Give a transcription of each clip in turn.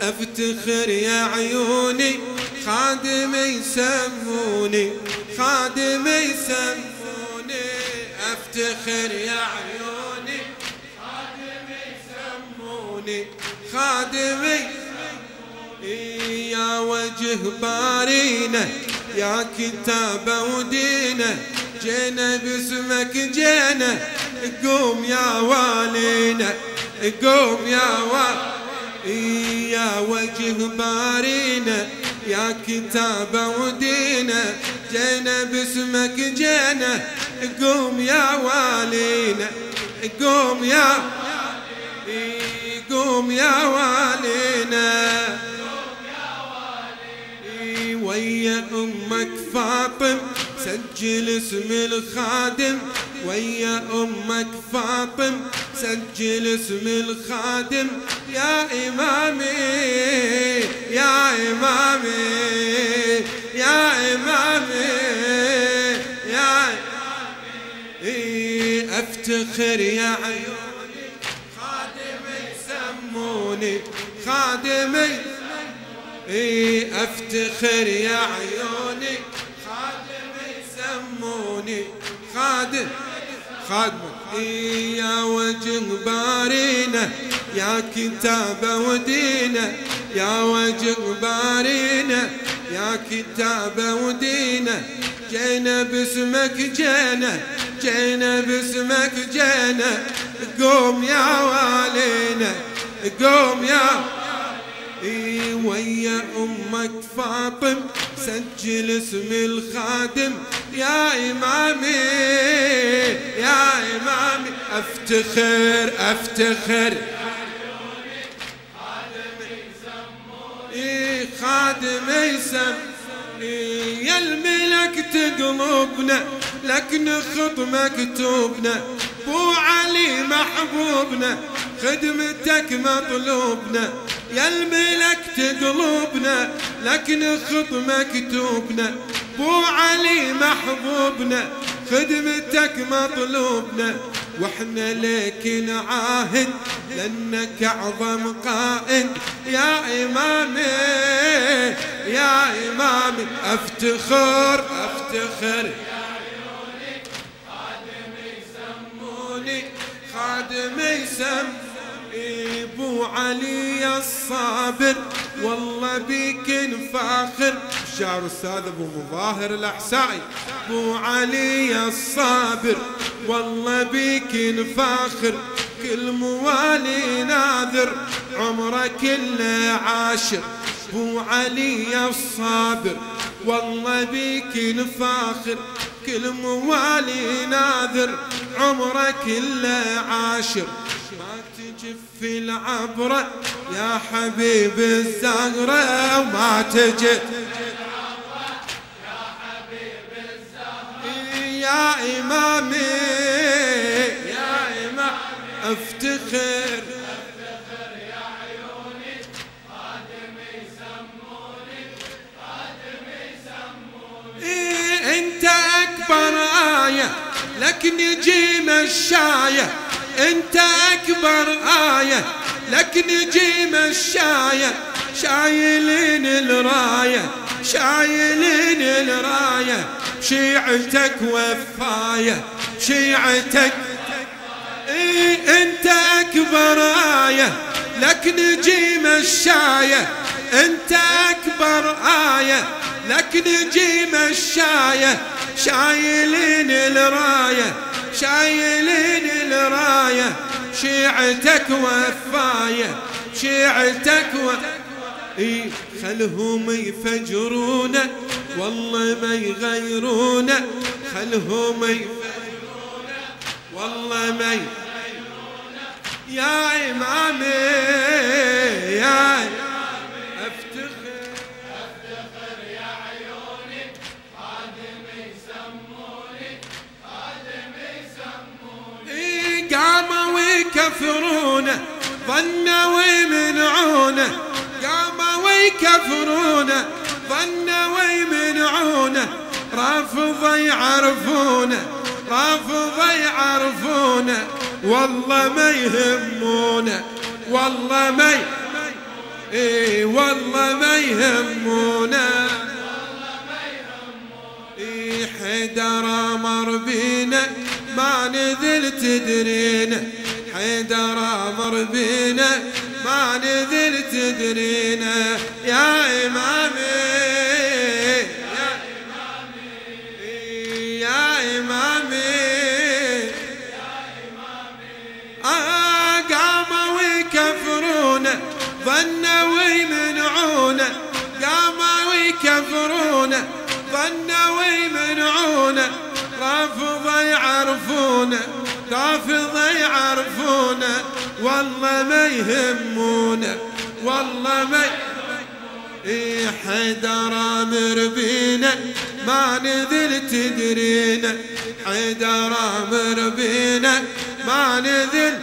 افتخر يا عيوني خادم يسموني، خادم يسموني، افتخر يا عيوني خادم يسموني، خادم يسموني. يا وجه بارينا يا كتاب ودينا، جينا باسمك جينا، قوم يا والينا، قوم يا والينا. يا وجه بارينا يا كتاب ودينا، جينا باسمك جينا، قوم يا والينا، قوم يا قوم يا والينا. ويا أمك فاطم سجل اسم الخادم، ويا أمك فاطم سجل اسم الخادم. يا إمامي يا إمامي يا إمامي يا إمامي. أفتخر يا عيوني خادم يسموني، خادم افتخر يا عيوني خادم يسموني، خادم خادم. يا وجه بارينا يا كتاب ودينا، يا وجه بارينا يا كتاب ودينا، جينا باسمك جينا، جينا باسمك جينا، قوم يا والينا، قوم يا. ويا أمك فاطم سجل اسم الخادم. يا إمامي يا إمامي أفتخر أفتخر خادم يسموني. يا الملك تقلبنا لك نخط مكتوبنا، بو علي محبوبنا خدمتك مطلوبنا. يا الملك تقلبنا لك نخط مكتوبنا، بو علي محبوبنا خدمتك مطلوبنا. واحنا لك نعاهد لانك اعظم قائد. يا امامي يا امامي افتخر افتخر. يا عيوني خادم يسموني، خادم يسموني. ابو علي الصابر والله بيك نفاخر. الشاعر استاذ ابو مظاهر الاحسائي. ابو علي الصابر والله بيك نفاخر، كل موالي ناذر عمره كله عاشر. ابو علي الصابر والله بيك نفاخر، كل موالي ناذر عمره كله عاشر. ما تجف العبرة يا حبيب الزهرة، وما تجف العبرة يا حبيب الزهرة. يا إمامي يا إمامي افتخر افتخر. يا عيوني خادم يسموني، خادم يسموني. انت اكبر آية لك نجي مشاية، انت اكبر آية لك نجي مشاية. شايلين الراية شايلين الراية، شيعتك وفاية شيعتك. انت اكبر آية لك نجي مشاية، انت اكبر آية لك نجي مشاية. شايلين الراية شايلين الراية، شيعتك وفاية شيعتك خلهم يفجرونا والله ما يغيرونا، خلهم يفجرونا والله ما يغيرونا. يا إمامي يا إمامي افتخر افتخر. يا عيوني خادم يسموني، خادم يسموني. قاموا ويكفرونا ظنوا ويمنعونا، قاموا ويكفرونا ظنوا ويمنعونا. رافض يعرفونا رافض يعرفونا، والله ما يهمونا والله ما اي والله ما يهمونا، حيدر امر بينا ما نذل تدرينا، حيدر امر بينا ما نذل تدرينا يا إمامي يا إمامي يا إمامي قاموا ويكفرونا ظنوا ويمنعونا، قاموا ويكفرونا ظنوا ويمنعونا، رافض يعرفونا رافض يعرفونا، والله ما يهمونا والله ما حيدر امر بينا ما نذل تدرينا، حيدر امر بينا ما نذل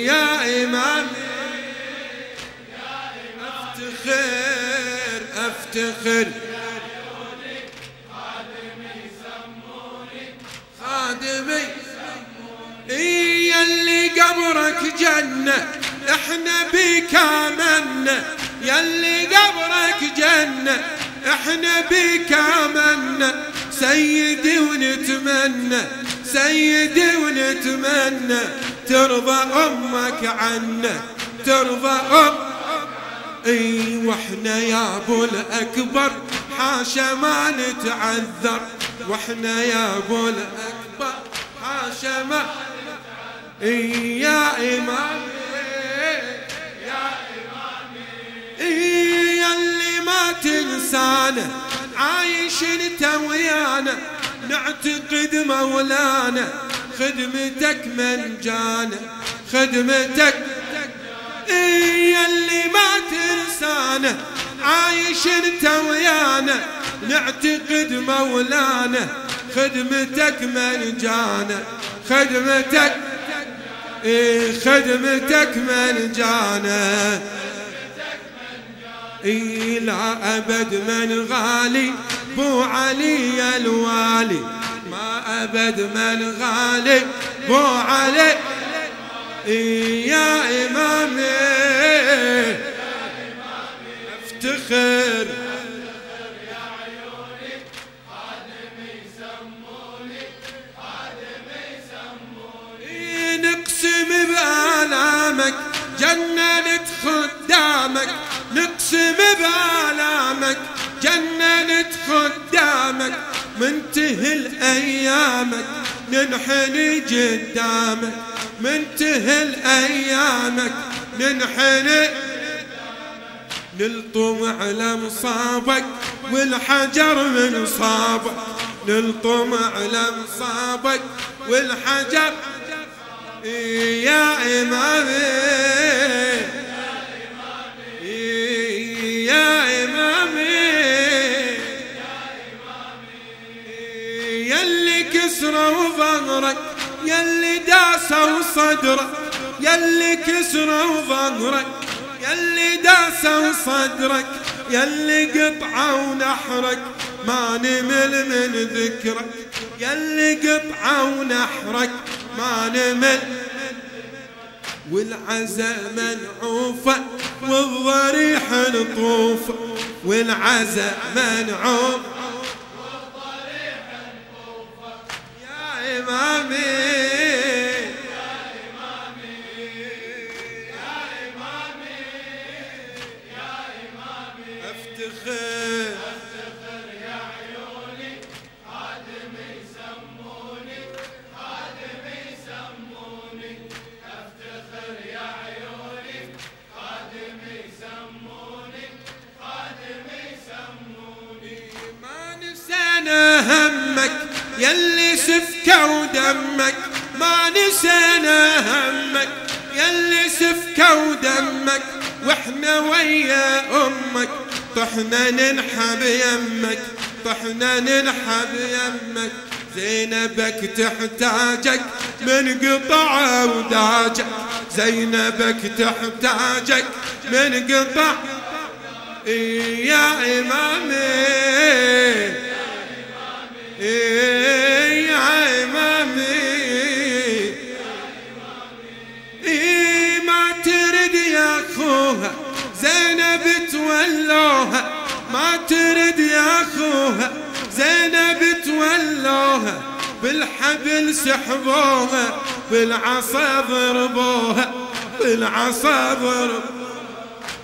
يا إمامي افتخر افتخر خادمي يلي قبرك جنة احنا بيك آمنا، يلي قبرك جنة احنا بيك آمنا، سيدي ونتمنى سيدي ونتمنى ترضى أمك عنا ترضى واحنا يا ابو الأكبر حاشا ما نتعذر، واحنا يا ابو الأكبر حاشا ما يا إمامي يا إمامي يلي ما تنسانا عايش انت ويانا، نعتقد مولانا خدمتك منجانا خدمتك يلي ما تنسانا عايش انت ويانا، نعتقد مولانا خدمتك منجانا خدمتك خدمتك منجانا لا أبد من غالي بو علي الوالي، ما أبد من غالي بو علي يا إمامي افتخر يا عيوني خادمي يسموني خادمي يسموني، نقسم بآلامك جنة خدامك، نقسم بآلامك جنة خدامك، منتهي أيامك ننحني قدامك، منتهي أيامك ننحني نلطم على مصابك والحجر من صابك، نلطم على مصابك والحجر يا إمامي يا إمامي يلي كسروا ظهرك يلي داسوا صدرك، يلي كسروا ظهرك يلي داسوا صدرك، يلي قطعوا نحرك ما نمل من ذكرك، يلي قطعوا نحرك ما نمل، والعزا منعوفة والضريح نطوفة، والعزا منعوفة والضريح نطوفة يا إمامي يا إمامي يا إمامي يا إمامي افتخر افتخر يا عيوني خادمي يسموني خادمي يسموني، افتخر يا عيوني خادمي يسموني خادمي يسموني، ما نسينا همك يلي سفكوا دمك، ما نسينا همك يلي سفكوا دمك، واحنا ويا امك طحنا ننحب يمك طحنا ننحب يمك، زينبك تحتاجك من قطع وداجك، زينبك تحتاجك من قطع يا إمامي يا إمامي ما ترد يا أخوها خلوها ما ترد يا اخوها، زينب تولوها بالحبل سحبوها، بالعصا ضربوها، بالعصا ضربوها.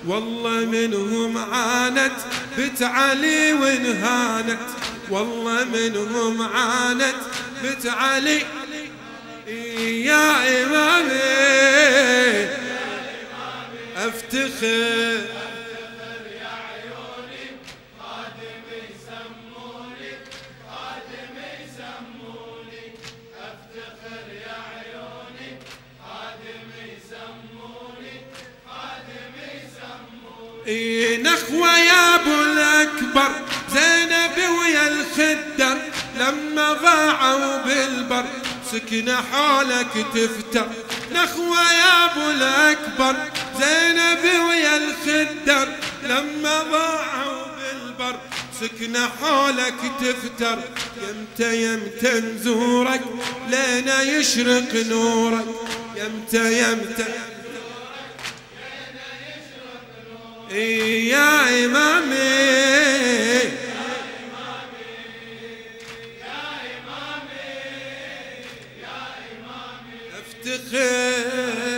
والله منهم عانت بنت علي وانهانت، والله منهم عانت بنت علي. يا إمامي افتخر يا عيوني خادمي يسموني، خادمي يسموني، افتخر يا عيوني خادمي يسموني، خادمي يسموني. نخوة يا ابو الاكبر زينب ويا الخدر، لما ضاعوا بالبر سكن حولك تفتر. نخوة يا ابو الاكبر زينب ويا الخدر، لما ضاعوا بالبر سكن حولك تفتر. يمتى نزورك لينا يشرق نورك، يمتى يا إمامي افتخر